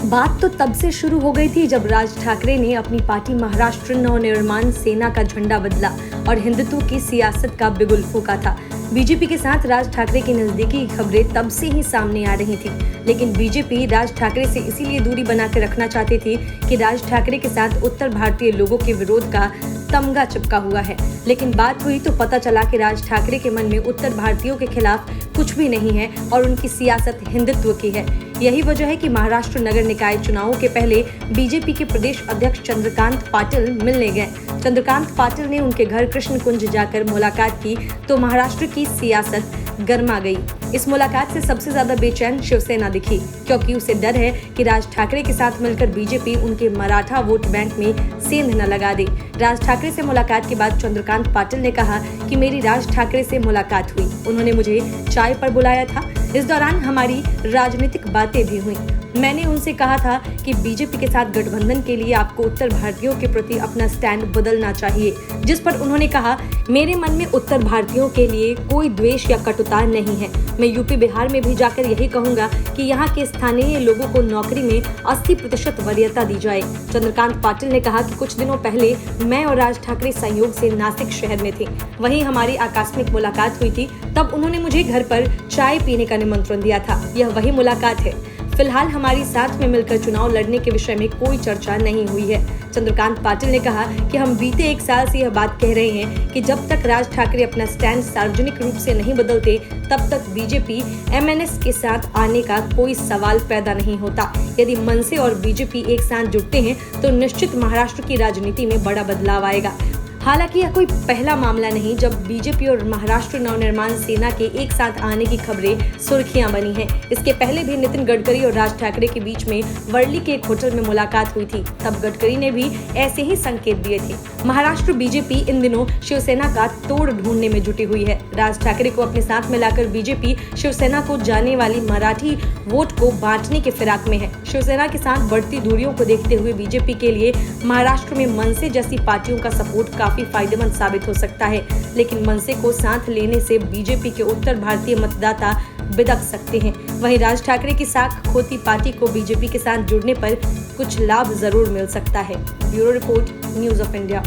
बात तो तब से शुरू हो गई थी जब राज ठाकरे ने अपनी पार्टी महाराष्ट्र नवनिर्माण सेना का झंडा बदला और हिंदुत्व की सियासत का बिगुल फूंका था। बीजेपी के साथ राज ठाकरे की नजदीकी खबरें तब से ही सामने आ रही थी, लेकिन बीजेपी राज ठाकरे से इसीलिए दूरी बना के रखना चाहती थी कि राज ठाकरे के साथ उत्तर भारतीय लोगों के विरोध का तमगा चिपका हुआ है। लेकिन बात हुई तो पता चला कि राज ठाकरे के मन में उत्तर भारतीयों के खिलाफ कुछ भी नहीं है और उनकी सियासत हिंदुत्व की है। यही वजह है कि महाराष्ट्र नगर निकाय चुनावों के पहले बीजेपी के प्रदेश अध्यक्ष चंद्रकांत पाटिल मिलने गए। चंद्रकांत पाटिल ने उनके घर कृष्ण कुंज जाकर मुलाकात की तो महाराष्ट्र की सियासत गर्मा गई। इस मुलाकात से सबसे ज्यादा बेचैन शिवसेना दिखी, क्योंकि उसे डर है कि राज ठाकरे के साथ मिलकर बीजेपी उनके मराठा वोट बैंक में सेंध न लगा दे। राज ठाकरे से मुलाकात के बाद चंद्रकांत पाटिल ने कहा कि मेरी राज ठाकरे से मुलाकात हुई, उन्होंने मुझे चाय पर बुलाया था। इस दौरान हमारी राजनीतिक बातें भी हुई। मैंने उनसे कहा था कि बीजेपी के साथ गठबंधन के लिए आपको उत्तर भारतीयों के प्रति अपना स्टैंड बदलना चाहिए, जिस पर उन्होंने कहा, मेरे मन में उत्तर भारतीयों के लिए कोई द्वेष या कटुता नहीं है। मैं यूपी बिहार में भी जाकर यही कहूंगा कि यहाँ के स्थानीय लोगों को नौकरी में 80% वरीयता दी जाए। चंद्रकांत पाटिल ने कहा कि कुछ दिनों पहले मैं और राज ठाकरे संयोग से नासिक शहर में थे, वहीं हमारी आकस्मिक मुलाकात हुई थी। तब उन्होंने मुझे घर पर चाय पीने का निमंत्रण दिया था। यह वही मुलाकात है। फिलहाल हमारी साथ में मिलकर चुनाव लड़ने के विषय में कोई चर्चा नहीं हुई है। चंद्रकांत पाटिल ने कहा कि हम बीते 1 साल से यह बात कह रहे हैं कि जब तक राज ठाकरे अपना स्टैंड सार्वजनिक रूप से नहीं बदलते, तब तक बीजेपी एमएनएस के साथ आने का कोई सवाल पैदा नहीं होता। यदि मनसे और बीजेपी एक साथ जुटते हैं तो निश्चित महाराष्ट्र की राजनीति में बड़ा बदलाव आएगा। हालांकि यह कोई पहला मामला नहीं जब बीजेपी और महाराष्ट्र नवनिर्माण सेना के एक साथ आने की खबरें सुर्खियां बनी हैं। इसके पहले भी नितिन गडकरी और राज ठाकरे के बीच में वर्ली के एक होटल में मुलाकात हुई थी। तब गडकरी ने भी ऐसे ही संकेत दिए थे। महाराष्ट्र बीजेपी इन दिनों शिवसेना का तोड़ ढूंढने में जुटी हुई है। राज ठाकरे को अपने साथ मिलाकर बीजेपी शिवसेना को जाने वाली मराठी वोट को बांटने के फिराक में है। शिवसेना के साथ बढ़ती दूरियों को देखते हुए बीजेपी के लिए महाराष्ट्र में मनसे जैसी पार्टियों का सपोर्ट काफी फायदेमंद साबित हो सकता है, लेकिन मनसे को साथ लेने से बीजेपी के उत्तर भारतीय मतदाता बिदक सकते हैं। वहीं राज ठाकरे की साख खोती पार्टी को बीजेपी के साथ जुड़ने पर कुछ लाभ जरूर मिल सकता है। Bureau report, news of India.